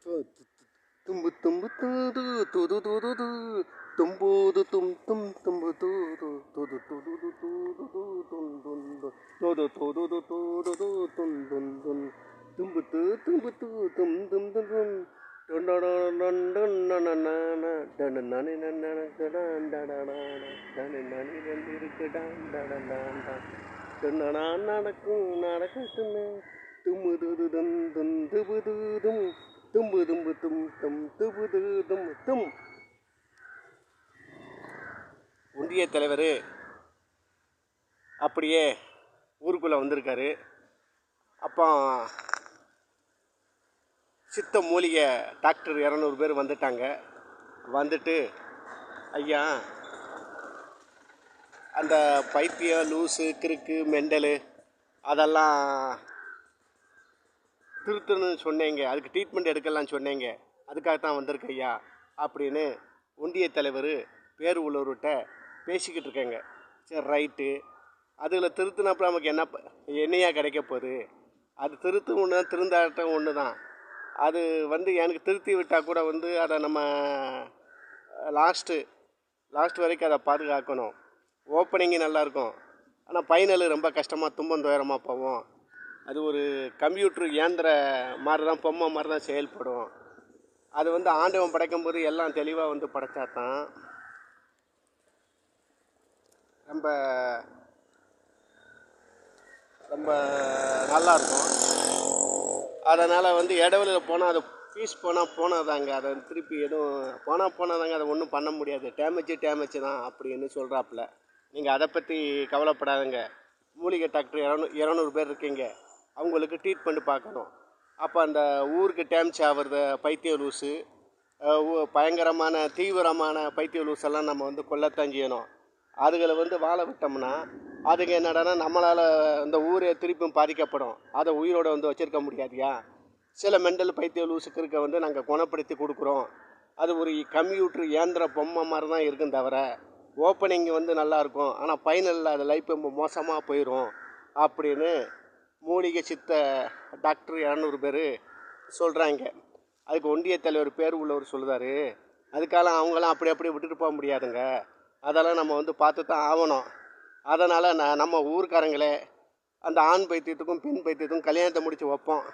Tumbu tumbu tudu tudu tudu tu tumbudu tum tum tumbu tudu tudu tudu tudu tum tum tudu tudu tudu tum tum tum tumbu tu tumbu tu tum tum tum tum dun dun dun dun dun dun dun dun nani nani dan dan dan dan nani ரெண்டு இருக்கு dan dan dan dan நான் நடக்கும் நடக்கட்டுமே தும்முது தும் தும் துபுது தும் தும்பு தும்பு தும் தும் துபுது தும் தும். ஒன்றிய தலைவர் அப்படியே ஊருக்குள்ளே வந்திருக்காரு. அப்போ சித்த மூலிகை டாக்டர் 200 பேர் வந்துட்டாங்க. வந்துட்டு ஐயா அந்த பைத்தியம் லூஸு கிறுக்கு மெண்டலு அதெல்லாம் திருத்தணும்னு சொன்னீங்க, அதுக்கு ட்ரீட்மெண்ட் எடுக்கலாம்னு சொன்னீங்க, அதுக்காகத்தான் வந்திருக்கு ஐயா அப்படின்னு ஒன்றிய தலைவர் பேர் உள்ளவர்கிட்ட பேசிக்கிட்டு இருக்கேங்க. சரி ரைட்டு, அதில் திருத்தினப்போ நமக்கு என்னையா கிடைக்க போகுது? அது திருத்து ஒன்று தான், திருந்தாட்டம் ஒன்று தான். அது எனக்கு திருத்தி விட்டால் கூட அதை நம்ம லாஸ்ட் வரைக்கும் அதை பாதுகாக்கணும். ஓப்பனிங்கு நல்லாயிருக்கும், ஆனால் ஃபைனலு ரொம்ப கஷ்டமாக துன்பம் துயரமாக போவோம். அது ஒரு கம்ப்யூட்ரு இயந்திர மாதிரி தான், பொம்மை மாதிரி தான் செயல்படும். அது ஆண்டவன் படைக்கும்போது எல்லாம் தெளிவாக படைச்சாதான் ரொம்ப ரொம்ப நல்லாயிருக்கும். அதனால் இடவெளியில் போனால் அது பீஸ் போனதாங்க, அதை திருப்பி எதுவும் போனதாங்க, அதை ஒன்றும் பண்ண முடியாது. டேமேஜ் தான் அப்படின்னு சொல்கிறாப்புல. நீங்கள் அதை பற்றி கவலைப்படாதுங்க. மூலிகை டாக்டர் 200 பேர் இருக்கீங்க, அவங்களுக்கு ட்ரீட்மெண்ட் பார்க்கணும். அப்போ அந்த ஊருக்கு டேமேஜ் ஆகிறது பைத்திய லூஸு, பயங்கரமான தீவிரமான பைத்திய லூஸெல்லாம் நம்ம கொல்லத்தான் செய்யணும். அதுகளை வாழ விட்டோம்னா அதுக்கு என்னடானா நம்மளால் இந்த ஊரே திருப்பியும் பாதிக்கப்படும். அதை உயிரோடு வச்சுருக்க முடியாதியா? சில மெண்டல் பைத்திய லூஸுக்கு இருக்க நாங்கள் குணப்படுத்தி கொடுக்குறோம். அது ஒரு கம்ப்யூட்ரு இயந்திர பொம்மை மாதிரி தான் இருக்கும் தவிர ஓப்பனிங் நல்லாயிருக்கும், ஆனால் ஃபைனலில் அது லைஃப் ரொம்ப மோசமாக போயிடும் அப்படின்னு மூலிகை சித்த டாக்டர் 200 பேர் சொல்கிறாங்க. அதுக்கு ஒன்றிய தலைவர் பேர் உள்ளவர் சொல்லுதார், அதுக்காக அவங்களாம் அப்படி விட்டுட்டு போக முடியாதுங்க, அதெல்லாம் நம்ம பார்த்து தான் ஆகணும். அதனால் நம்ம ஊருக்காரங்களே அந்த ஆண் பைத்தியத்துக்கும் பெண் பைத்தியத்துக்கும் கல்யாணத்தை முடித்து வைப்போம்.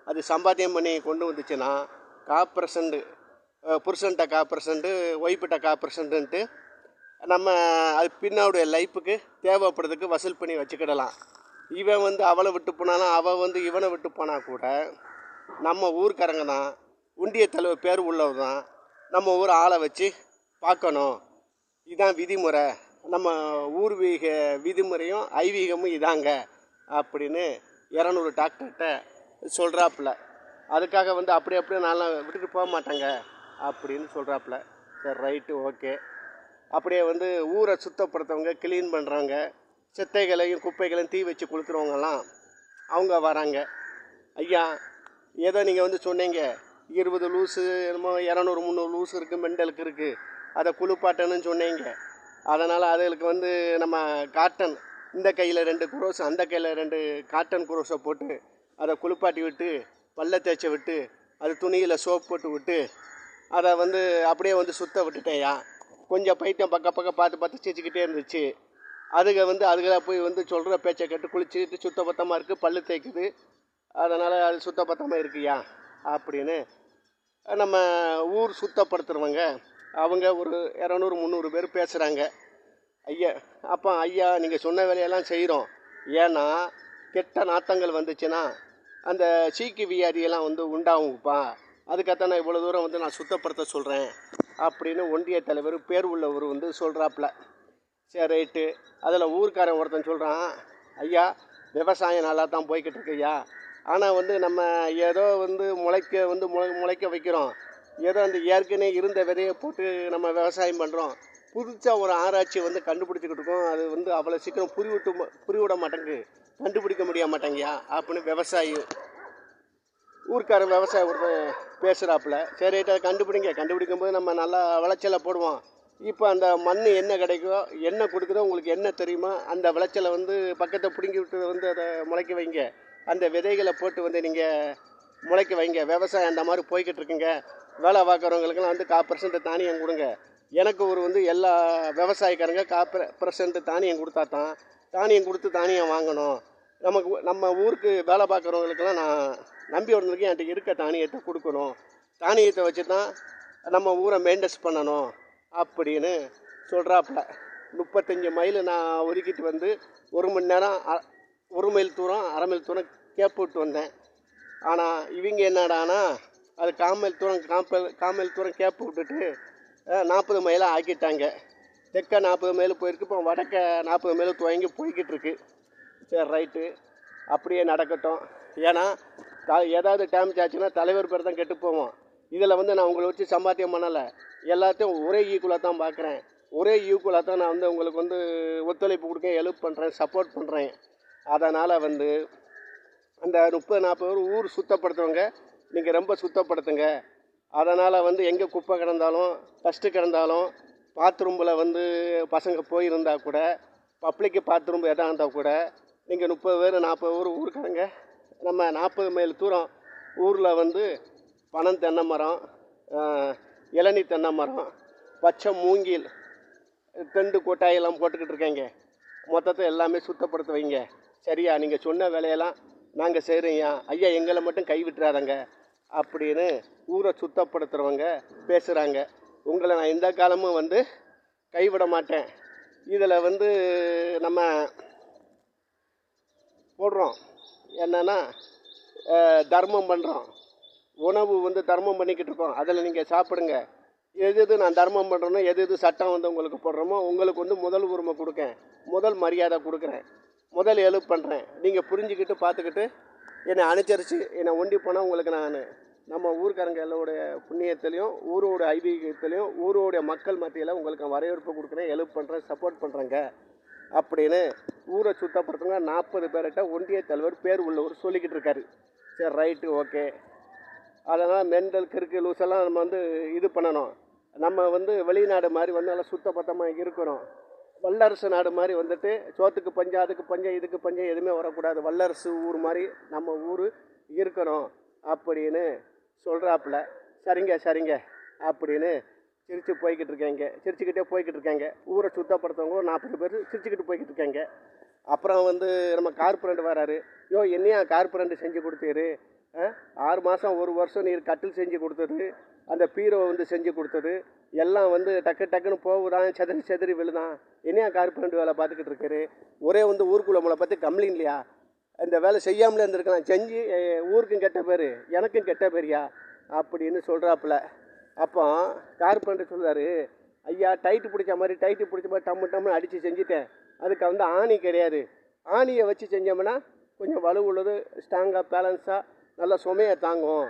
அது சம்பாத்தியம் பண்ணி கொண்டு வந்துச்சுன்னா 1% புருஷன்ட்ட 1% ஒய்ஃபிட்ட 1%ன்ட்டு நம்ம அது பின்னாவுடைய லைஃபுக்கு தேவைப்படுறதுக்கு வசூல் பண்ணி வச்சுக்கிடலாம். இவன் அவளை விட்டு போனாலும் அவள் இவனை விட்டு போனால் கூட நம்ம ஊருக்காரங்க தான், ஒன்றிய தலைவர் பேர் உள்ளவர் தான், நம்ம ஊர் ஆளை வச்சு பார்க்கணும். இதுதான் விதிமுறை, நம்ம ஊர்வீக விதிமுறையும் ஐவீகமும் இதாங்க அப்படின்னு 200 டாக்டர்கிட்ட சொல்கிறாப்புல. அதுக்காக அப்படியே நான்லாம் விட்டுட்டு போக மாட்டாங்க அப்படின்னு சொல்கிறாப்புல. சரி ரைட்டு ஓகே. அப்படியே ஊரை சுத்தப்படுத்தவங்க, க்ளீன் பண்ணுறவங்க, செத்தைகளையும் குப்பைகளையும் தீ வச்சு கொளுத்துறவங்கலாம் அவங்க வராங்க. ஐயா ஏதோ நீங்கள் சொன்னீங்க 20 லூஸு என்னமோ 200-300 லூஸு இருக்குது, மெண்டலுக்கு இருக்குது, அதை குளிப்பாட்டணும்னு சொன்னீங்க. அதனால் அதுகளுக்கு நம்ம காட்டன், இந்த கையில் 2 குரோஸ் அந்த கையில் 2 காட்டன் குரோஸை போட்டு அதை குளிப்பாட்டி விட்டு பல்ல தேய்ச்சி விட்டு அது துணியில் சோப் போட்டு விட்டு அதை அப்படியே சுத்த விட்டுட்டேயா. கொஞ்சம் பைத்தியம் பக்கம் பார்த்து சிரிச்சுக்கிட்டே இருந்துச்சு. அதுகளை போய் சொல்கிற பேச்சை கேட்டு குளிச்சுட்டு சுத்தபத்தமாக இருக்குது, பல்லு தேய்க்குது, அதனால் அது சுத்தபத்தமாக இருக்குயா அப்படின்னு நம்ம ஊர் சுத்தப்படுத்துகிறவங்க அவங்க ஒரு 200-300 பேர் பேசுகிறாங்க. ஐயா நீங்கள் சொன்ன வேலையெல்லாம் செய்கிறோம், ஏன்னா கெட்ட நாத்தங்கள் வந்துச்சுன்னா அந்த சீக்கு வியாதியெல்லாம் உண்டாகும்ப்பா, அதுக்காகத்தான் நான் இவ்வளோ தூரம் நான் சுத்தப்படுத்த சொல்கிறேன் அப்படின்னு ஒன்றிய தலைவர் பேர் உள்ளவர் சொல்கிறாப்புல. சரி ரைட்டு. அதில் ஊர்க்காரன் ஒருத்தன் சொல்கிறான், ஐயா விவசாயம் நல்லா தான் போய்கிட்டு இருக்கு ஐயா, ஆனால் நம்ம ஏதோ முளைக்க வைக்கிறோம், ஏதோ அந்த ஏற்கனவே இருந்த விதையை போட்டு நம்ம விவசாயம் பண்ணுறோம், புதுசாக ஒரு ஆராய்ச்சி கண்டுபிடிச்சிக்கிட்டு இருக்கோம், அது அவ்வளோ சீக்கிரம் புரிவிட மாட்டேங்கு, கண்டுபிடிக்க முடிய மாட்டேங்கயா அப்படின்னு ஊர்க்காரன் விவசாயம் ஒருத்தன் பேசுகிறாப்புல. சரி ரைட்டு, அதை கண்டுபிடிக்கும்போது நம்ம நல்லா விளைச்சலை போடுவோம். இப்போ அந்த மண் என்ன கிடைக்கோ என்ன கொடுக்குதோ உங்களுக்கு என்ன தெரியுமோ அந்த விளைச்சலை பக்கத்தை பிடுங்கி விட்டு அதை முளைக்க வைங்க. அந்த விதைகளை போட்டு நீங்கள் முளைக்க வைங்க. விவசாயம் அந்த மாதிரி போய்கிட்டு இருக்குங்க. வேலை பார்க்குறவங்களுக்கெல்லாம் வந்து 1/4% தானியம் கொடுங்க. எனக்கு ஒரு வந்து எல்லா விவசாயக்காரங்க 1/4% தானியம் கொடுத்தா தான் தானியம் கொடுத்து தானியம் வாங்கணும். நம்ம ஊருக்கு வேலை பார்க்குறவங்களுக்கெல்லாம் நான் நம்பி வந்திருக்கேன். என்கிட்ட இருக்க தானியத்தை கொடுக்கணும். தானியத்தை வச்சு தான் நம்ம ஊரை மெயின்டைன்ஸ் பண்ணணும் அப்படின்னு சொல்கிறாப்புல. 35 மைல் நான் ஒதுக்கிட்டு வந்து 1 மணி நேரம் 1 மைல் தூரம் 1/2 மைல் தூரம் கேப் விட்டு வந்தேன். ஆனால் இவங்க என்னடானா அது 1/4 மைல் தூரம் கேப் விட்டுட்டு 40 மைலாக ஆக்கிட்டாங்க. தெற்க 40 மைல் போயிருக்கு, இப்போ வடக்க 40 மைல் துவங்கி போய்கிட்டு இருக்கு. சரி, ரைட்டு, அப்படியே நடக்கட்டும். ஏன்னா ஏதாவது டேமேஜ் ஆச்சுன்னா தலைவர் பேர் தான் கெட்டு போவோம். இதில் வந்து நான் உங்களை வச்சு சம்பாத்தியம் பண்ணலை. எல்லாத்தையும் ஒரே ஈக்குவலாக தான் பார்க்குறேன். ஒரே ஈக்குவலாக தான் நான் வந்து உங்களுக்கு வந்து ஒத்துழைப்பு கொடுக்க ஹெல்ப் பண்ணுறேன், சப்போர்ட் பண்ணுறேன். அதனால் வந்து அந்த 30-40 பேர் ஊர் சுத்தப்படுத்துவங்க நீங்கள் ரொம்ப சுத்தப்படுத்துங்க. அதனால் வந்து எங்கே குப்பை கிடந்தாலும் டஸ்ட்டு கிடந்தாலும் பாத்ரூம்பில் வந்து பசங்க போயிருந்தா கூட பப்ளிக்கு பாத்ரூம் எதாக இருந்தால் கூட நீங்கள் 30 பேர் 40 பேர் ஊருக்காரங்க நம்ம 40 மைல் தூரம் ஊரில் வந்து பனம் தென்னை மரம், இளநீ தென்னை மரம், பச்சை மூங்கில், தெண்டு கொட்டாயெல்லாம் போட்டுக்கிட்டு இருக்கேங்க. மொத்தத்தை எல்லாமே சுத்தப்படுத்த வைங்க. சரியா? நீங்கள் சொன்ன வேலையெல்லாம் நாங்கள் செய்கிறோம்யா ஐயா, எங்களை மட்டும் கைவிட்டுறாதங்க அப்படின்னு ஊரை சுத்தப்படுத்துகிறவங்க பேசுகிறாங்க. உங்களை நான் எந்த காலமும் வந்து கைவிட மாட்டேன். இதில் வந்து நம்ம போடுறோம் என்னென்னா தர்மம் பண்ணுறோம். உணவு வந்து தர்மம் பண்ணிக்கிட்டு இருக்கோம். அதில் நீங்கள் சாப்பிடுங்க. எது நான் தர்மம் பண்ணுறேனோ எது சட்டம் வந்து உங்களுக்கு போடுறோமோ உங்களுக்கு வந்து முதல் உரிமை கொடுக்கேன், முதல் மரியாதை கொடுக்குறேன், முதல் ஹெல்ப் பண்ணுறேன். நீங்கள் புரிஞ்சுக்கிட்டு பார்த்துக்கிட்டு என்னை அனுசரித்து என்னை ஒண்டி போனால் உங்களுக்கு நான் நம்ம ஊருக்காரங்க எல்லோடைய புண்ணியத்துலேயும் ஊரோட ஐதீகத்துலேயும் ஊரோடைய மக்கள் மத்தியில் உங்களுக்கு வரவேற்பு கொடுக்குறேன், ஹெல்ப் பண்ணுறேன், சப்போர்ட் பண்ணுறேங்க அப்படின்னு ஊரை சுத்தப்படுத்துங்க. 40 பேர்கிட்ட ஒன்றிய தலைவர் பேர் உள்ளவர் சொல்லிக்கிட்டு இருக்காரு. சரி, ரைட்டு, ஓகே. அதனால் மெண்டல் கிறுக்கு லூஸெல்லாம் நம்ம வந்து இது பண்ணணும். நம்ம வந்து வெளிநாடு மாதிரி வந்து நல்லா சுத்தபத்தமாக இருக்கிறோம். வல்லரசு நாடு மாதிரி வந்துட்டு சோத்துக்கு பஞ்சம், அதுக்கு பஞ்சம், இதுக்கு பஞ்சம் எதுவுமே வரக்கூடாது. வல்லரசு ஊர் மாதிரி நம்ம ஊர் இருக்கணும் அப்படின்னு சொல்கிறாப்புல. சரிங்க சரிங்க அப்படின்னு சிரிச்சுக்கிட்டே போய்கிட்டு இருக்காங்க. ஊரை சுத்தப்படுத்தவங்க ஒரு 40 பேர் சிரிச்சுக்கிட்டு போய்கிட்டு இருக்காங்க. அப்புறம் வந்து நம்ம கார்பரண்ட் வராரு. என்னையா கார்பரண்ட் செஞ்சு கொடுத்தீரு? 6 மாதம் 1 வருஷம் நீர் கட்டில் செஞ்சு கொடுத்தது, அந்த பீரோ வந்து செஞ்சு கொடுத்தது எல்லாம் வந்து டக்குன்னு போகுதான், செதறி விழுதான். என்னையா கார்பரண்ட் வேலை பார்த்துக்கிட்டு இருக்காரு? ஒரே வந்து ஊருக்குள்ள நம்மளை பற்றி கம்ப்ளைண்ட் இல்லையா? இந்த வேலை செய்யாமலே இருந்திருக்கலாம். செஞ்சு ஊருக்கும் கெட்ட பேர், எனக்கும் கெட்ட பேரியா அப்படின்னு சொல்கிறாப்புல. அப்போ கார்பரண்ட் சொல்கிறாரு, ஐயா டைட்டு பிடிச்ச மாதிரி டம்மு அடித்து செஞ்சுட்டேன். அதுக்கு வந்து ஆணி கிடையாது. ஆணியை வச்சு செஞ்சோம்னா கொஞ்சம் வலு உள்ளது, ஸ்ட்ராங்காக பேலன்ஸாக நல்லா சுமையை தாங்கும்,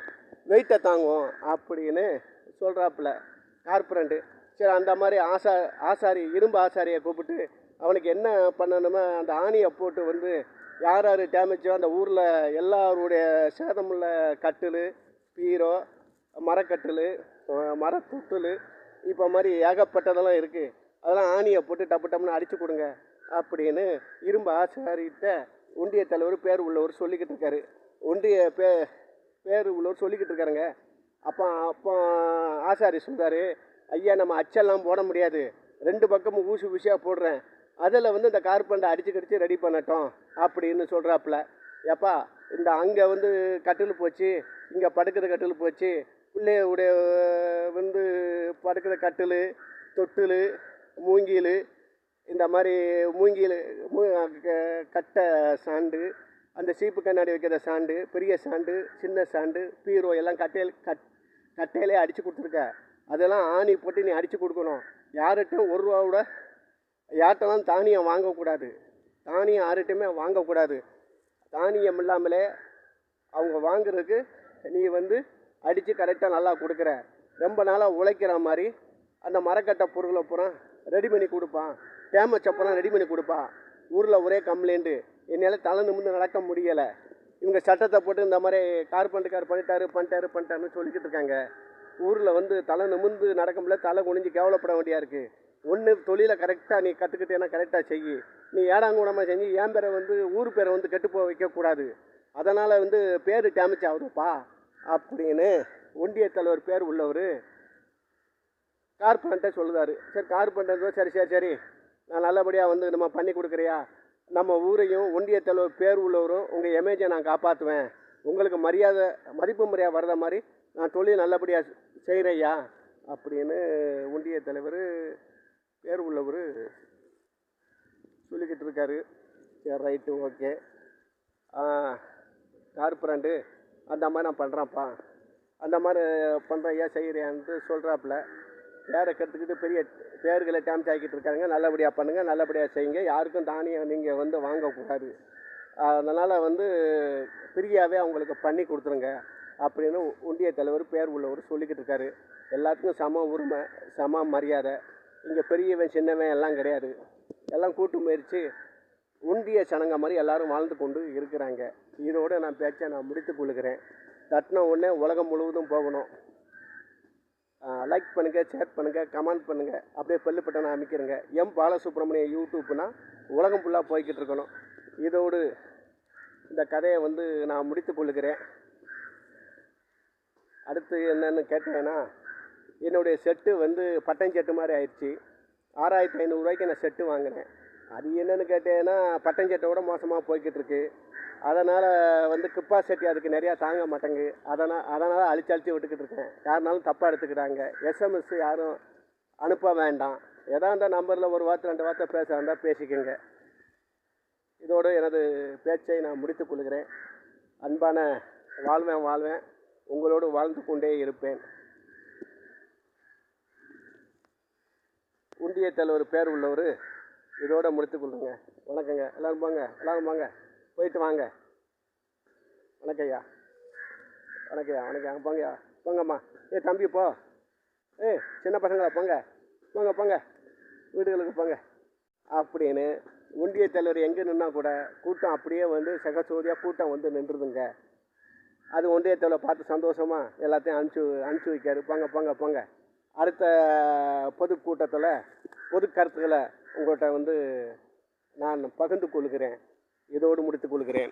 வெயிட்டை தாங்கும் அப்படின்னு சொல்கிறாப்புல கார்பரண்ட்டு. சரி, அந்த மாதிரி ஆசாரி இரும்பு ஆசாரியை கூப்பிட்டு அவனுக்கு என்ன பண்ணணுமோ அந்த ஆணியை போட்டு வந்து யார் டேமேஜோ அந்த ஊரில் எல்லாருடைய சேதமுள்ள கட்டில், பீரோ, மரக்கட்டில், மரத்தொட்டில் இப்போ மாதிரி ஏகப்பட்டதெல்லாம் இருக்குது. அதெல்லாம் ஆணியை போட்டு டப்புன்னு அடித்து கொடுங்க அப்படின்னு இரும்பு ஆசாரிகிட்ட ஒன்றிய தலைவர் பேர் உள்ளவர் சொல்லிக்கிட்டு இருக்காரு. ஒன்றிய பேர் உள்ளவர் சொல்லிக்கிட்டு இருக்காருங்க. அப்போ ஆசாரி சொல்கிறாரு, ஐயா நம்ம அச்செல்லாம் போட முடியாது, 2 பக்கமும் ஊசியாக போடுறேன், அதில் வந்து இந்த கார்பெண்டை அடித்து ரெடி பண்ணட்டும் அப்படின்னு சொல்கிறாப்புல. ஏப்பா இந்த அங்கே வந்து கட்டில் போச்சு, இங்கே படுக்கிற கட்டில் போச்சு, பிள்ளையுடைய வந்து படுக்கிற கட்டில், தொட்டில், மூங்கில், இந்த மாதிரி மூங்கில் கட்டை சாண்டு, அந்த சீப்பு கண்ணாடி வைக்கிற சாண்டு, பெரிய சாண்டு, சின்ன சாண்டு, பீரோ எல்லாம் கட்டையிலே அடித்து கொடுத்துருக்க. அதெல்லாம் ஆணி போட்டு நீ அடித்து கொடுக்கணும். யார்கிட்டும் 1 ரூபாவோட யார்கிட்டலாம் தானியம் வாங்கக்கூடாது. தானியம் யார்கிட்டையுமே வாங்கக்கூடாது. தானியம் இல்லாமலே அவங்க வாங்குறதுக்கு நீ வந்து அடித்து கரெக்டாக நல்லா கொடுக்குற. ரொம்ப நாளாக உழைக்கிற மாதிரி அந்த மரக்கட்டை பொருளை பூரா ரெடி பண்ணி கொடுப்பான், டேமேஜ் அப்புறம் ரெடி பண்ணி கொடுப்பான். ஊரில் ஒரே கம்ப்ளைண்ட்டு, என்னால் தலை நிமிர்ந்து நடக்க முடியலை. இவங்க சட்டத்தை போட்டு இந்த மாதிரி கார்பெண்டர்கார் பண்ணிட்டாருன்னு சொல்லிக்கிட்டு இருக்காங்க. ஊரில் வந்து தலை நிமிர்ந்து நடக்க முடியல, தலை குனிஞ்சு கேவலப்பட வேண்டியா இருக்குது. ஒன்று தொழிலை கரெக்டாக நீ கற்றுக்கிட்டேன்னா கரெக்டாக செய்யி. நீ ஏடாங்கூடமாக செஞ்சு என் பேரை வந்து ஊர் பேரை வந்து கெட்டு போக வைக்கக்கூடாது. அதனால் வந்து பேர் டேமேஜ் ஆகுதுப்பா அப்படின்னு ஒன்றிய தலைவர் பேர் உள்ளவர் கார்பரேட்டர் சொல்லுதாரு. சரி கார்பரேட்டர் சரி சரி சரி நான் நல்லபடியாக வந்து நம்ம பண்ணி கொடுக்குறியா, நம்ம ஊரையும் ஒன்றிய தலைவர் பேர் உள்ளவரும் உங்கள் இமேஜை நான் காப்பாற்றுவேன், உங்களுக்கு மரியாதை மதிப்பு மரியாதை வர்ற மாதிரி நான் தொழில் நல்லபடியாக செய்கிறையா அப்படின்னு ஒன்றிய தலைவர் பேர் உள்ளவர் சொல்லிக்கிட்டு இருக்காரு. சரி ரைட்டு ஓகே கார்பரேண்டு அந்த மாதிரி நான் பண்ணுறேன்ப்பா, அந்த மாதிரி பண்ணுறையா செய்கிறியான்ட்டு சொல்கிறாப்புல. பேரை கற்றுக்கிட்டு பெரிய பேர்களை டேம்ஸ் ஆக்கிட்டு இருக்காங்க. நல்லபடியாக பண்ணுங்கள், நல்லபடியாக செய்யுங்க, யாருக்கும் தானியம் நீங்கள் வந்து வாங்கக்கூடாது, அதனால் வந்து ஃப்ரீயாகவே அவங்களுக்கு பண்ணி கொடுத்துருங்க அப்படின்னு ஒன்றிய தலைவர் பேர் உள்ளவர் சொல்லிக்கிட்டு இருக்காரு. எல்லாத்துக்கும் சம உரிமை சம மரியாதை, இங்கே பெரியவன் சின்னவன் எல்லாம் கிடையாது, எல்லாம் கூட்டு முயற்சி ஒன்றிய சனங்க மாதிரி எல்லாரும் வாழ்ந்து கொண்டு இருக்கிறாங்க. இதோடு நான் பேச்சை நான் முடித்து கொள்கிறேன். தட்டின உடனே உலகம் முழுவதும் போகணும். லைக் பண்ணுங்கள், ஷேர் பண்ணுங்கள், கமெண்ட் பண்ணுங்கள், அப்படியே பெல்லு பட்டனை அமைக்கிறேங்க. எம் பாலசுப்ரமணிய யூடியூப்னா உலகம் ஃபுல்லாக போய்கிட்டு இருக்கணும். இதோடு இந்த கதையை வந்து நான் முடித்து கொள்கிறேன். அடுத்து என்னென்னு கேட்டேன்னா, என்னுடைய செட்டு வந்து பட்டன் செட்டு மாதிரி ஆயிடுச்சு. 6500 ரூபாய்க்கு நான் செட்டு வாங்கினேன். அது என்னென்னு கேட்டேன்னா பட்டன் செட்டோட மோசமாக போய்கிட்டு இருக்கு. அதனால் வந்து கெப்பாசிட்டி அதுக்கு நிறையா தாங்க மாட்டேங்கு. அதனால் அழிச்சு விட்டுக்கிட்டு இருக்கேன். யாருனாலும் தப்பாக எடுத்துக்கிறாங்க. எஸ்எம்எஸ் யாரும் அனுப்ப வேண்டாம். ஏதா இந்த நம்பரில் ஒரு வார்த்தை 2 வார்த்தை பேச வேண்டாம், பேசிக்கோங்க. இதோடு எனது பேச்சை நான் முடித்து கொள்கிறேன். அன்பான வாழ்வேன் உங்களோடு வாழ்ந்து கொண்டே இருப்பேன். ஒன்றிய தலைவர் பேர் உள்ளவர் இதோடு முடித்துக் கொள்ளுங்க. வணக்கங்க. எல்லோரும் வாங்க போயிட்டு வாங்க. வணக்கம்யா. போங்கய்யா போங்கம்மா. தம்பி போ. சின்ன பசங்களா போங்க வீடுகளுக்கு போங்க அப்படின்னு ஒன்றிய தலைவர் எங்கே நின்னா கூட கூட்டம் அப்படியே வந்து சகசோதியாக கூட்டம் வந்து நின்றுதுங்க. அது ஒன்றிய தலைவர் பார்த்து சந்தோஷமாக எல்லாத்தையும் அனுப்பிச்சி வைக்காரு. போங்க அடுத்த பொதுக்கூட்டத்தில் பொது கருத்துக்களை உங்கள்கிட்ட வந்து நான் பகிர்ந்து கொள்கிறேன். இதோடு முடித்துக் கொள்கிறேன்.